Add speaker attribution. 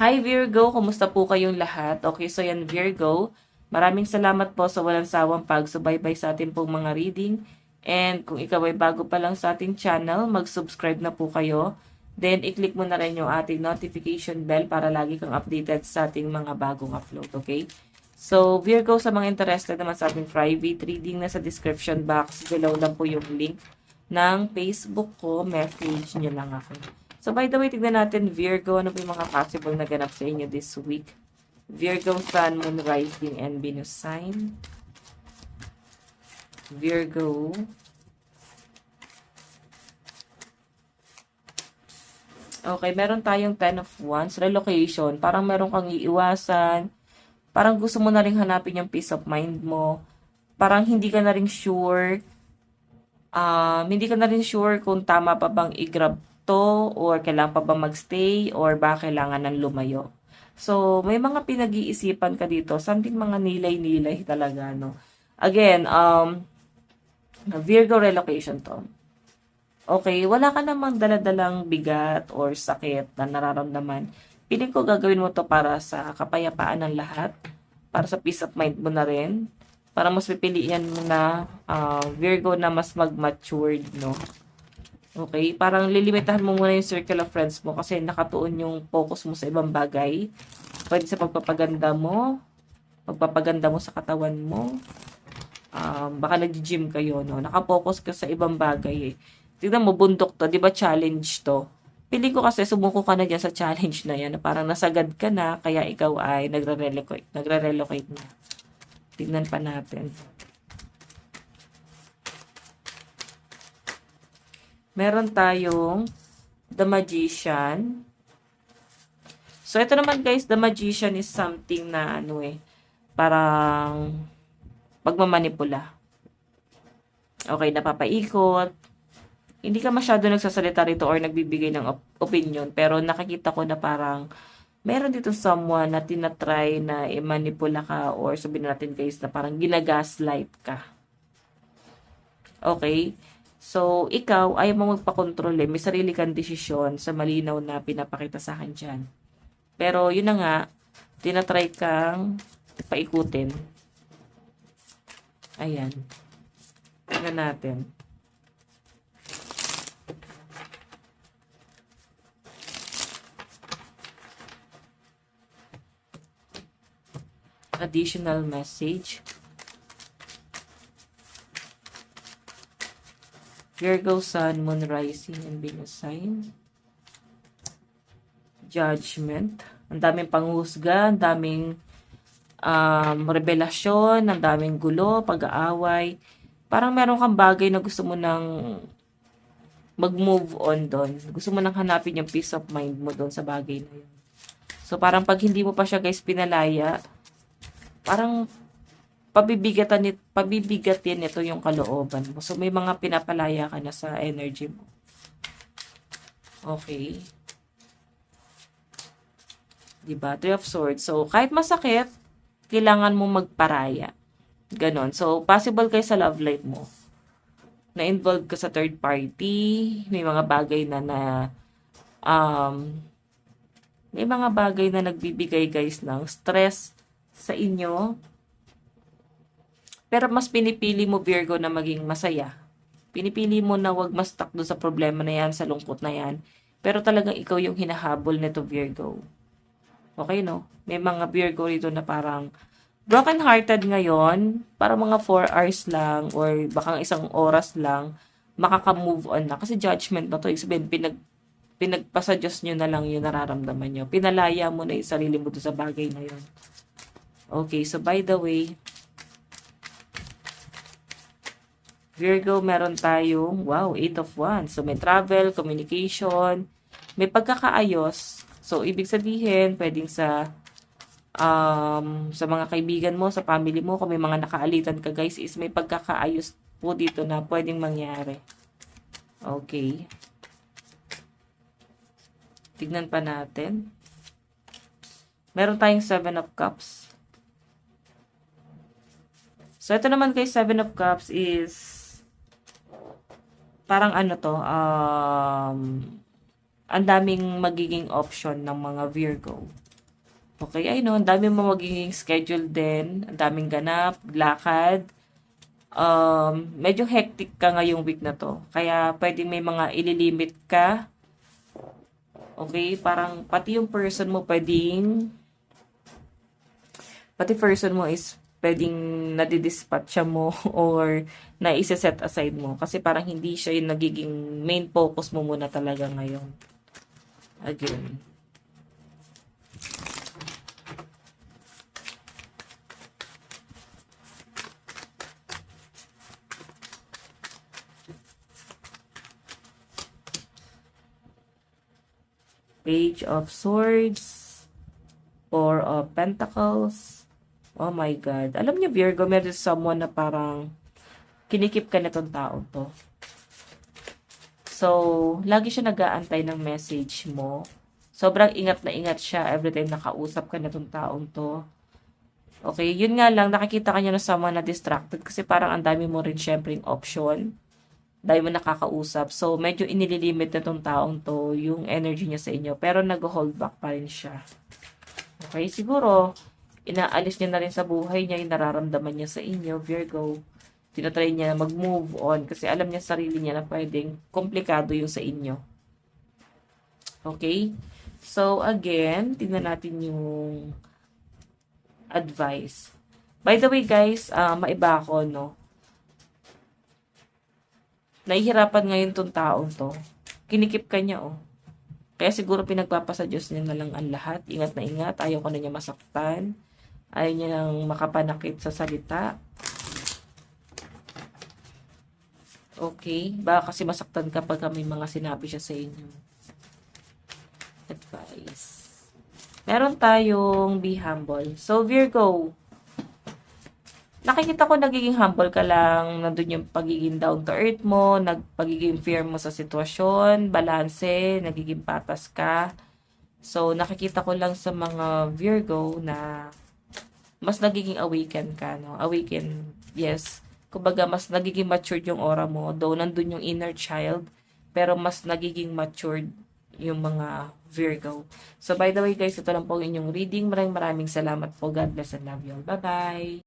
Speaker 1: Hi Virgo, kumusta po kayong lahat? Okay, so yan Virgo, maraming salamat po sa walang sawang pagsubaybay sa ating pong mga reading. And kung ikaw ay bago pa lang sa ating channel, mag-subscribe na po kayo. Then, i-click mo na rin yung ating notification bell para lagi kang updated sa ating mga bagong upload, okay? So, Virgo, sa mga interested naman sa ating private reading, nasa description box below lang po yung link ng Facebook ko, message nyo lang ako. So, by the way, tignan natin, Virgo, ano po yung mga possible na ganap sa inyo this week? Virgo, Sun, Moon, Rising, and Venus sign. Virgo. Okay, meron tayong 10 of Wands, relocation. Parang meron kang iiwasan. Parang gusto mo na rin hanapin yung peace of mind mo. Parang hindi ka na rin sure. Hindi ka na rin sure kung tama pa bang i-grab to or kailangan pa bang magstay or ba kailangan ng lumayo. So, may mga pinag-iisipan ka dito. Something mga nilay-nilay talaga, no? Again, Virgo relocation to. Okay, wala ka namang daladalang bigat or sakit na nararamdaman. Piling ko gagawin mo to para sa kapayapaan ng lahat, para sa peace of mind mo na rin, para mas pipilian mo na Virgo na mas mag-matured, no? Okay, parang lilimitahan mo muna yung circle of friends mo kasi nakatuon yung focus mo sa ibang bagay. Pwede sa pagpapaganda mo sa katawan mo. Baka nag-gym kayo, no? Nakapokus ka sa ibang bagay, eh. Tignan mo, bundok to, di ba challenge to? Piling ko kasi sumuko ka na dyan sa challenge na yan, na parang nasagad ka na, kaya ikaw ay nagre-relocate na. Tignan pa natin. Meron tayong The Magician. So, ito naman guys, The Magician is something na parang pagmamanipula. Okay, napapaikot. Hindi ka masyado nagsasalita rito or nagbibigay ng opinion, pero nakikita ko na parang meron dito someone na tinatry na i-manipula ka or sabihin natin guys na parang ginagaslight ka. Okay? So, ikaw, ayaw mo magpakontrol eh. May sarili kang desisyon sa malinaw na pinapakita sa akin dyan. Pero, yun na nga, tinatry kang paikutin. Ayan. Tingnan natin. Additional message. Virgo, Sun, Moon, Rising, and Venus sign. Judgment. Ang daming panghusga, ang daming revelasyon, ang daming gulo, pag-aaway. Parang meron kang bagay na gusto mo nang mag-move on doon. Gusto mo nang hanapin yung peace of mind mo doon sa bagay na yun. So, parang pag hindi mo pa siya guys pinalaya, parang pabibigatin nito yung kalooban mo. So, may mga pinapalaya ka na sa energy mo. Okay. Diba? Three of Swords. So, kahit masakit, kailangan mo magparaya. Ganon. So, possible kayo sa love life mo. Na-involve ka sa third party. May mga bagay may mga bagay na nagbibigay guys ng stress sa inyo. Pero mas pinipili mo, Virgo, na maging masaya. Pinipili mo na wag mas stuck doon sa problema na yan, sa lungkot na yan. Pero talagang ikaw yung hinahabol nito, Virgo. Okay, no? May mga Virgo rito na parang broken-hearted ngayon, para mga 4 hours lang or baka isang oras lang, makaka-move on na. Kasi judgment na to. Sabihin, pinagpasa Diyos nyo na lang yung nararamdaman nyo. Pinalaya mo na yung sarili mo doon sa bagay na yun. Okay, so by the way, Virgo, meron tayong, wow, 8 of Wands. So, may travel, communication, may pagkakaayos. So, ibig sabihin, pwedeng sa mga kaibigan mo, sa family mo, kung may mga nakaalitan ka guys, is may pagkakaayos po dito na pwedeng mangyari. Okay. Tignan pa natin. Meron tayong 7 of Cups. So, ito naman guys, 7 of Cups is parang ano to, ang daming magiging option ng mga Virgo. Okay, I know, ang dami mo magiging schedule din, ang daming ganap, lakad. Medyo hectic ka ngayong week na to. Kaya pwedeng may mga ililimit ka. Okay, parang pati yung person mo is pwedeng nadidispatcha mo or naisa-set aside mo. Kasi parang hindi siya yung nagiging main focus mo muna talaga ngayon. Again. Page of Swords, Four of Pentacles. Oh my God. Alam niyo, Virgo, meron someone na parang kinikip ka na tong tao to. So, lagi siya nag-aantay ng message mo. Sobrang ingat na ingat siya every time nakausap ka na tong taong to. Okay, yun nga lang, nakikita ka niya na someone na distracted kasi parang ang dami mo rin syempre yung option. Dahil mo nakakausap. So, medyo inililimit na tong taong to yung energy niya sa inyo. Pero nag-hold back pa rin siya. Okay, siguro, inaalis niya na rin sa buhay niya yung nararamdaman niya sa inyo, Virgo. Tinatry niya na mag-move on kasi alam niya sa sarili niya na pwedeng komplikado yung sa inyo. Okay? So, again, tingnan natin yung advice. By the way, guys, maiba ako, no? Nahihirapan ngayon tong taong to. Kinikip ka niya, oh. Kaya siguro pinagpapasa Diyos niya na lang ang lahat. Ingat na ingat. Ayaw ko na niya masaktan. Ayaw niya nang makapanakit sa salita. Okay? Baka kasi masaktan kapag may mga sinabi siya sa inyo. Advice. Meron tayong be humble. So, Virgo, nakikita ko nagiging humble ka lang, nandun yung pagiging down to earth mo, pagiging fair mo sa sitwasyon, balanse, nagiging patas ka. So, nakikita ko lang sa mga Virgo na mas nagiging awaken ka, no? Awaken, yes. Kumbaga, mas nagiging matured yung aura mo, though nandun yung inner child, pero mas nagiging matured yung mga Virgo. So, by the way guys, ito lang po yung inyong reading. Maraming salamat po. God bless and love you all. Bye-bye!